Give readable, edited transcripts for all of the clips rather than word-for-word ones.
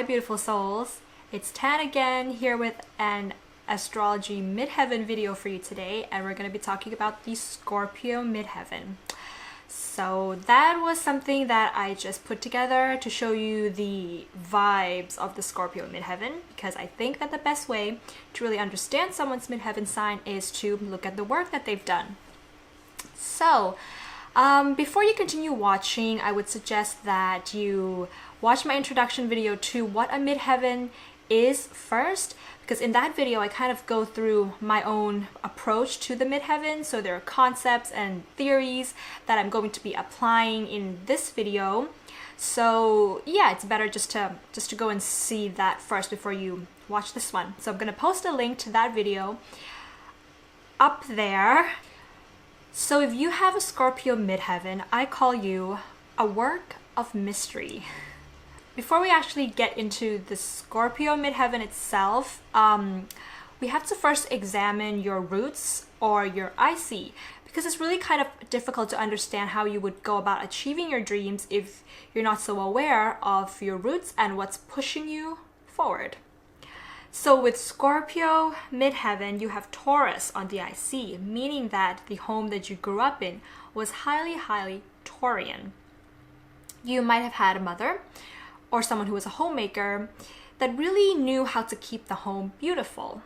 Hi beautiful souls, it's Tan again here with an Astrology Midheaven video for you today, and we're going to be talking about the Scorpio Midheaven. So that was something that I just put together to show you the vibes of the Scorpio Midheaven, because I think that the best way to really understand someone's Midheaven sign is to look at the work that they've done. So before you continue watching, I would suggest that you watch my introduction video to what a midheaven is first, because in that video I kind of go through my own approach to the midheaven. So there are concepts and theories that I'm going to be applying in this video. So yeah, it's better just to go and see that first before you watch this one. So I'm going to post a link to that video up there. So if you have a Scorpio midheaven, I call you a work of mystery. Before we actually get into the Scorpio midheaven itself, we have to first examine your roots or your IC, because it's really kind of difficult to understand how you would go about achieving your dreams if you're not so aware of your roots and what's pushing you forward. So with Scorpio midheaven, you have Taurus on the IC, meaning that the home that you grew up in was highly Taurian. You might have had a mother or someone who was a homemaker that really knew how to keep the home beautiful.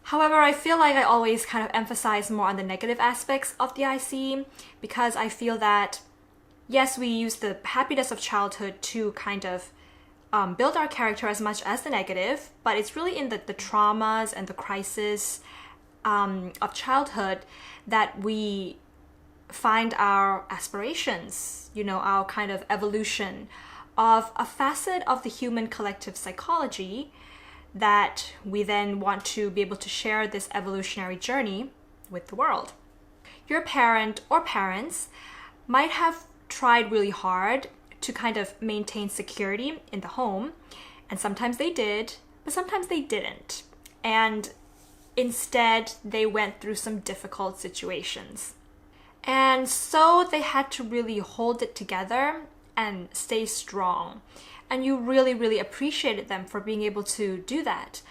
However, I feel like I always kind of emphasize more on the negative aspects of the IC, because I feel that, yes, we use the happiness of childhood to kind of build our character as much as the negative, but it's really in the traumas and the crisis of childhood that we find our aspirations, our kind of evolution of a facet of the human collective psychology that we then want to be able to share this evolutionary journey with the world. Your parent or parents might have tried really hard to kind of maintain security in the home, and sometimes they did, but sometimes they didn't. And instead, they went through some difficult situations. And so they had to really hold it together and stay strong. And you really appreciated them for being able to do that,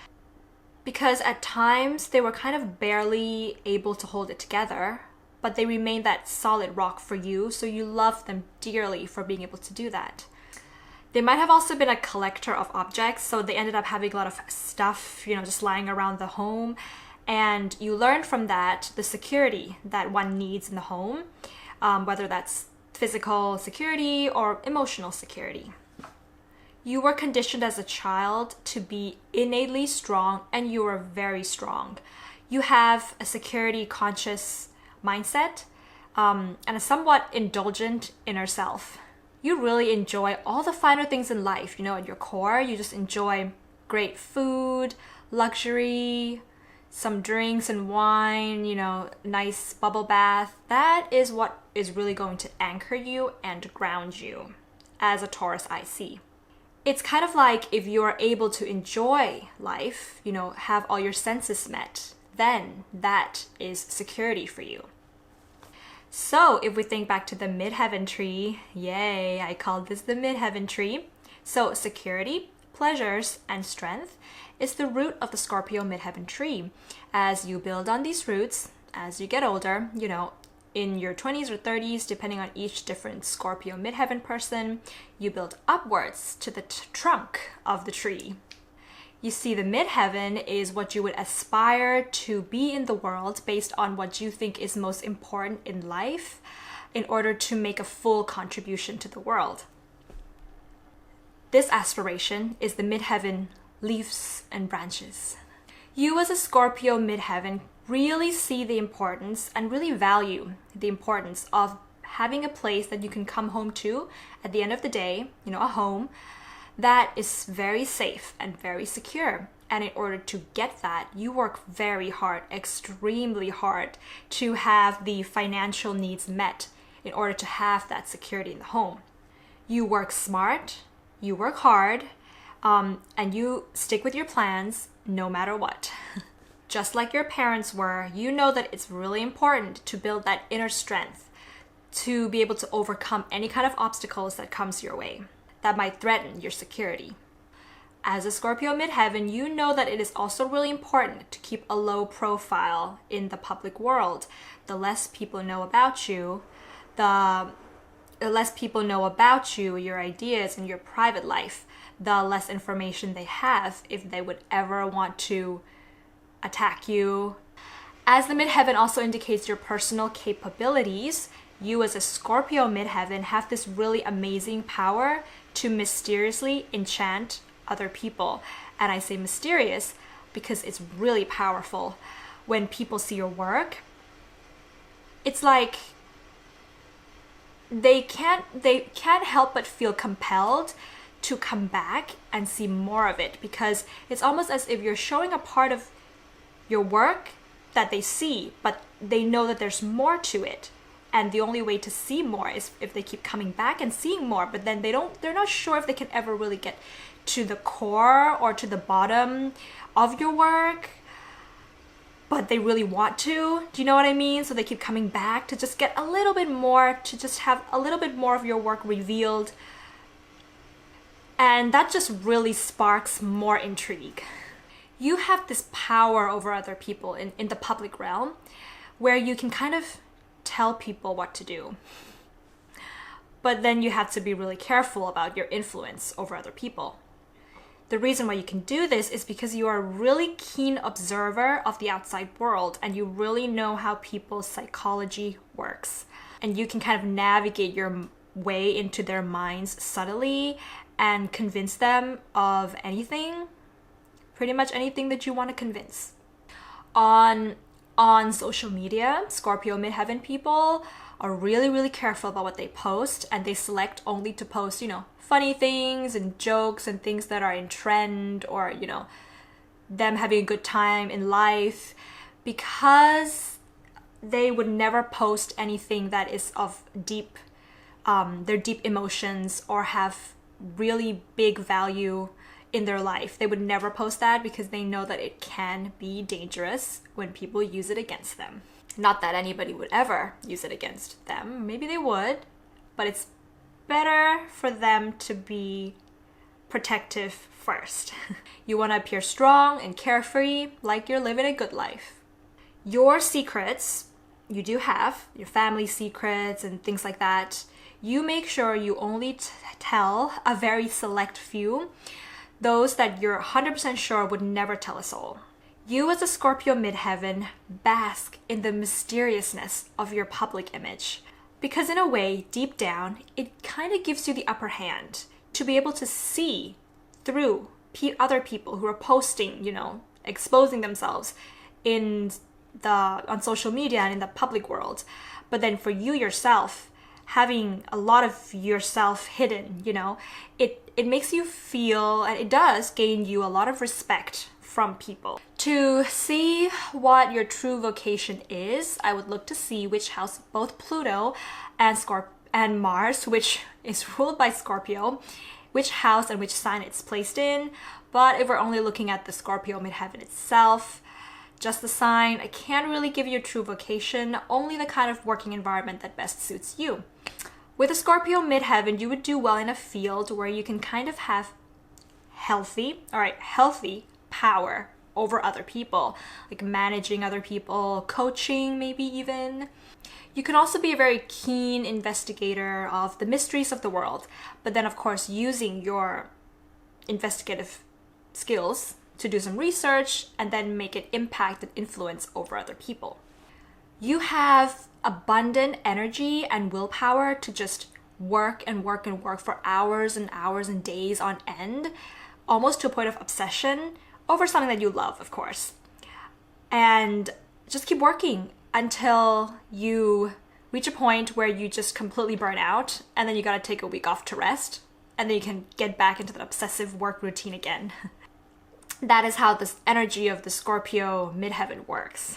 because at times they were kind of barely able to hold it together, but they remained that solid rock for you, so you loved them dearly for being able to do that. They might have also been a collector of objects, so they ended up having a lot of stuff, just lying around the home, and you learned from that the security that one needs in the home, whether that's physical security or emotional security. You were conditioned as a child to be innately strong, and you are very strong. You have a security conscious mindset and a somewhat indulgent inner self. You really enjoy all the finer things in life. At your core, you just enjoy great food, luxury, some drinks and wine, nice bubble bath. That is what is really going to anchor you and ground you as a Taurus IC. It's kind of like if you are able to enjoy life, have all your senses met, then that is security for you. So if we think back to the midheaven tree, yay, I called this the midheaven tree. So security, pleasures, and strength is the root of the Scorpio midheaven tree. As you build on these roots, as you get older, in your 20s or 30s, depending on each different Scorpio midheaven person, you build upwards to the trunk of the tree. You see, the midheaven is what you would aspire to be in the world based on what you think is most important in life in order to make a full contribution to the world. This aspiration is the midheaven leaves and branches. You as a Scorpio midheaven really see the importance and really value the importance of having a place that you can come home to at the end of the day, a home that is very safe and very secure. And in order to get that, you work very hard, extremely hard, to have the financial needs met in order to have that security in the home. You work smart, you work hard, and you stick with your plans no matter what. Just like your parents were, you know that it's really important to build that inner strength to be able to overcome any kind of obstacles that comes your way that might threaten your security. As a Scorpio midheaven, you know that it is also really important to keep a low profile in the public world. The less people know about you, the less people know about you, your ideas, and your private life, the less information they have if they would ever want to attack you. As the midheaven also indicates your personal capabilities, you as a Scorpio midheaven have this really amazing power to mysteriously enchant other people. And I say mysterious because it's really powerful. When people see your work, it's like they can't help but feel compelled to come back and see more of it, because it's almost as if you're showing a part of your work that they see, but they know that there's more to it. And the only way to see more is if they keep coming back and seeing more, but then they're not sure if they can ever really get to the core or to the bottom of your work, but they really want to. Do you know what I mean? So they keep coming back to just get a little bit more, to just have a little bit more of your work revealed. And that just really sparks more intrigue. You have this power over other people in the public realm where you can kind of tell people what to do. But then you have to be really careful about your influence over other people. The reason why you can do this is because you are a really keen observer of the outside world and you really know how people's psychology works. And you can kind of navigate your way into their minds subtly and convince them of anything, pretty much anything that you want to convince. On social media, Scorpio midheaven people are really careful about what they post, and they select only to post, funny things and jokes and things that are in trend, or, them having a good time in life, because they would never post anything that is of their deep emotions or have really big value in their life. They would never post that because they know that it can be dangerous when people use it against them. Not that anybody would ever use it against them. Maybe they would, but it's better for them to be protective first. You want to appear strong and carefree, like you're living a good life. Your secrets, you do have your family secrets and things like that. You make sure you only tell a very select few, those that you're 100% sure would never tell a soul. You as a Scorpio midheaven bask in the mysteriousness of your public image, because in a way, deep down, it kind of gives you the upper hand to be able to see through other people who are posting, exposing themselves on social media and in the public world. But then for you yourself, having a lot of yourself hidden, it makes you feel, and it does gain you a lot of respect from people. To see what your true vocation is, I would look to see which house both Pluto and Mars, which is ruled by Scorpio, which house and which sign it's placed in. But if we're only looking at the Scorpio midheaven itself, just the sign, I can't really give you a true vocation, only the kind of working environment that best suits you. With a Scorpio midheaven, you would do well in a field where you can kind of have healthy power over other people, like managing other people, coaching maybe even. You can also be a very keen investigator of the mysteries of the world, but then of course using your investigative skills to do some research and then make an impact and influence over other people. You have abundant energy and willpower to just work and work and work for hours and hours and days on end, almost to a point of obsession over something that you love, of course. And just keep working until you reach a point where you just completely burn out, and then you gotta take a week off to rest, and then you can get back into that obsessive work routine again. That is how this energy of the Scorpio midheaven works.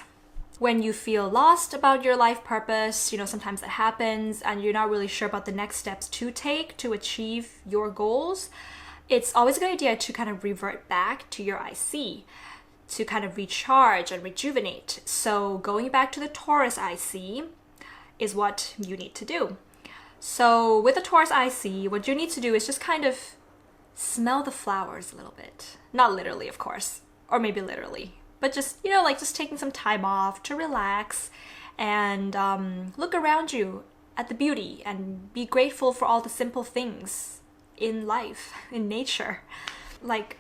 When you feel lost about your life purpose, sometimes that happens, and you're not really sure about the next steps to take to achieve your goals, it's always a good idea to kind of revert back to your IC, to kind of recharge and rejuvenate. So going back to the Taurus IC is what you need to do. So with the Taurus IC, what you need to do is just kind of smell the flowers a little bit. Not literally, of course, or maybe literally, but just, you know, like just taking some time off to relax and look around you at the beauty and be grateful for all the simple things in life, in nature. Like,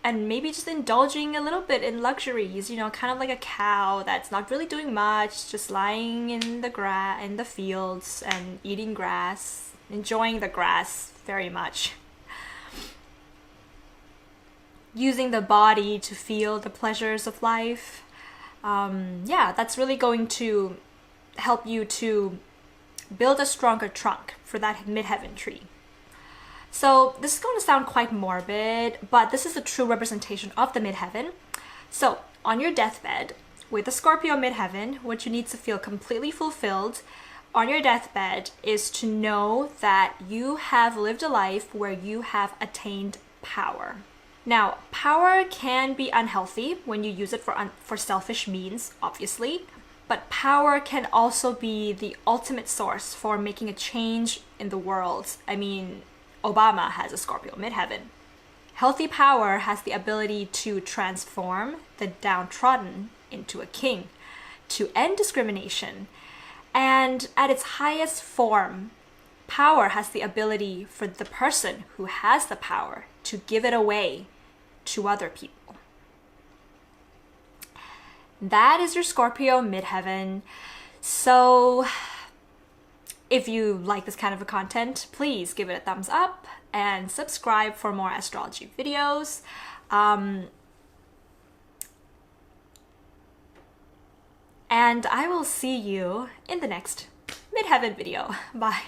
and maybe just indulging a little bit in luxuries, you know, kind of like a cow that's not really doing much, just lying in the fields and eating grass, enjoying the grass very much. Using the body to feel the pleasures of life. Yeah, that's really going to help you to build a stronger trunk for that midheaven tree. So this is going to sound quite morbid, but this is a true representation of the midheaven. So on your deathbed, with the Scorpio midheaven, what you need to feel completely fulfilled on your deathbed is to know that you have lived a life where you have attained power. Now, power can be unhealthy when you use it for selfish means, obviously, but power can also be the ultimate source for making a change in the world. I mean, Obama has a Scorpio midheaven. Healthy power has the ability to transform the downtrodden into a king, to end discrimination, and at its highest form, power has the ability for the person who has the power to give it away to other people. That is your Scorpio midheaven. So if you like this kind of a content, please give it a thumbs up and subscribe for more astrology videos. And I will see you in the next midheaven video. Bye.